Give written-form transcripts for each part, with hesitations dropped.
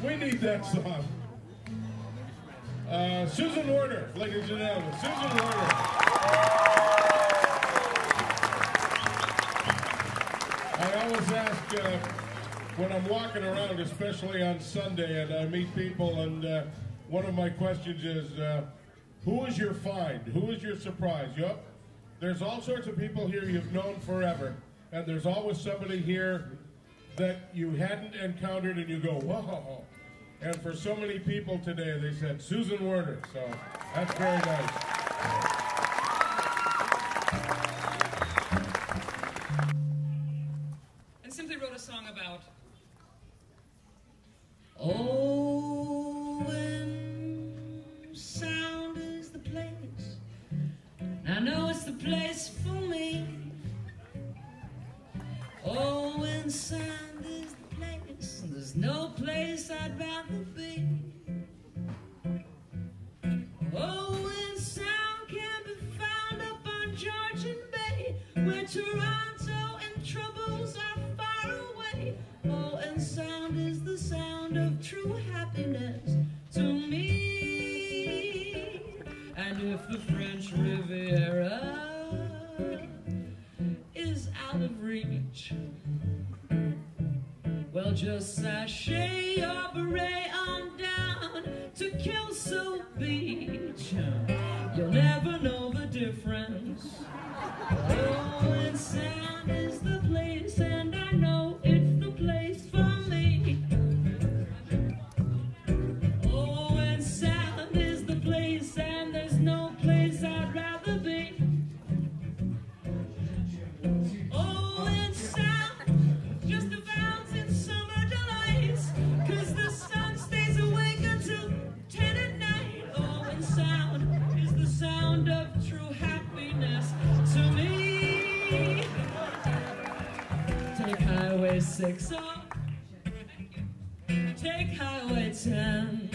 We need that song. Susan Werner, ladies and gentlemen. Susan Werner. I always ask when I'm walking around, especially on Sunday, and I meet people, and one of my questions is, who is your find? Who is your surprise? Yep. There's all sorts of people here you've known forever, and there's always somebody here that you hadn't encountered, and you go, whoa. And for so many people today, they said Susan Werner, so that's very nice. And simply wrote a song about Owen Sound is the place. I know it's the place for me. Owen Sound is the place. There's no place I'd rather be. Owen Sound can be found up on Georgian Bay, where Toronto and troubles are far away. Owen Sound is the sound of true happiness to me. And if the French Riviera is out of reach, well, just sashay your beret on down to Kelso Beach. You'll never know the difference. Owen Sound is the place, and I know it's the place for me. Owen Sound is the place, and there's no place I'd rather be. Owen Sound just abounds in summer delights, 'cause the sun stays awake until 10 at night. Owen Sound is the sound of true happiness to me. Take Highway 6 off, take Highway 10,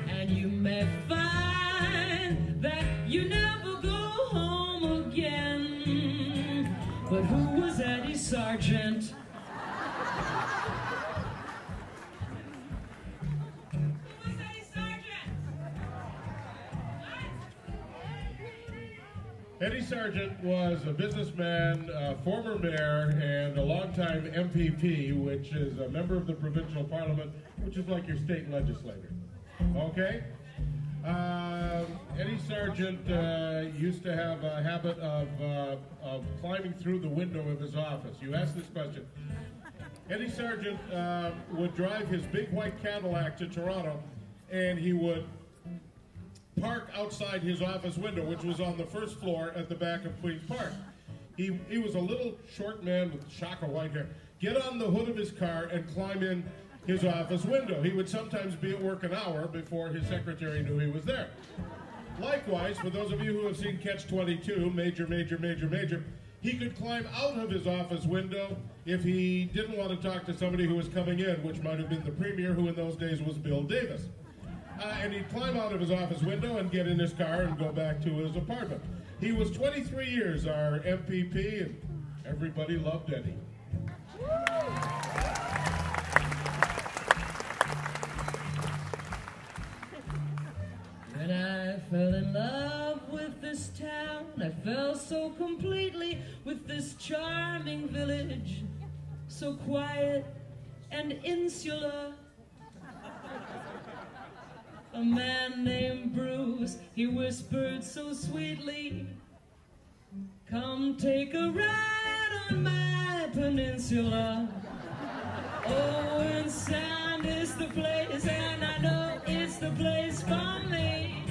and you may find that you never go home again. But who was Eddie Sargent? Who was Eddie Sargent? Eddie Sargent was a businessman, former mayor, and a longtime MPP, which is a member of the provincial parliament, which is like your state legislator. Okay? Eddie Sargent used to have a habit of climbing through the window of his office. You asked this question. Eddie Sargent would drive his big white Cadillac to Toronto, and he would park outside his office window, which was on the first floor at the back of Queen's Park. He was a little short man with shock of white hair. Get on the hood of his car and climb in his office window. He would sometimes be at work an hour before his secretary knew he was there. Likewise, for those of you who have seen Catch-22, Major, he could climb out of his office window if he didn't want to talk to somebody who was coming in, which might have been the premier, who in those days was Bill Davis. And he'd climb out of his office window and get in his car and go back to his apartment. He was 23 years our MPP, and everybody loved Eddie. When I fell in love with this town, I fell so completely with this charming village, so quiet and insular. A man named Bruce, he whispered so sweetly, come take a ride on my peninsula. Owen Sound is the place, and I know it's the place for me.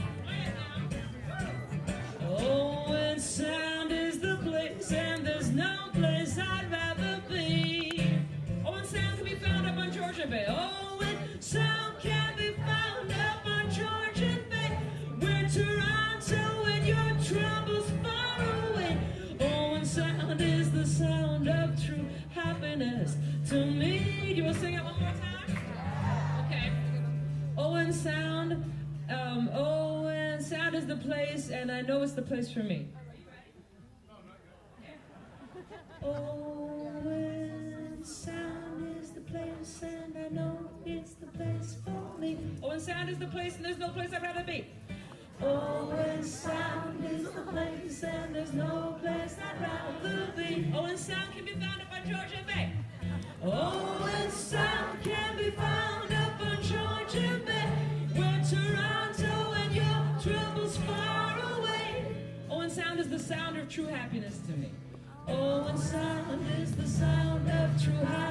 Owen Sound is the place, and there's no place I'd rather be. Owen Sound can be found up on Georgian Bay. Owen Sound can be found up on Georgian Bay, where Toronto and your troubles far away. Owen Sound is the sound of true happiness to me. Do you want to sing it one more time? Okay. Owen Sound, Owen Sound is the place, and I know it's the place for me. Owen Sound is the place, and I Sound is the place, and there's no place I'd rather be. Owen Sound is the place, and there's no place I'd rather be. Owen Sound can be found up on Georgia Bay. Owen Sound can be found up on Georgia Bay, where Toronto and your troubles far away. Owen Sound is the sound of true happiness to me. Owen Sound is the sound of true happiness.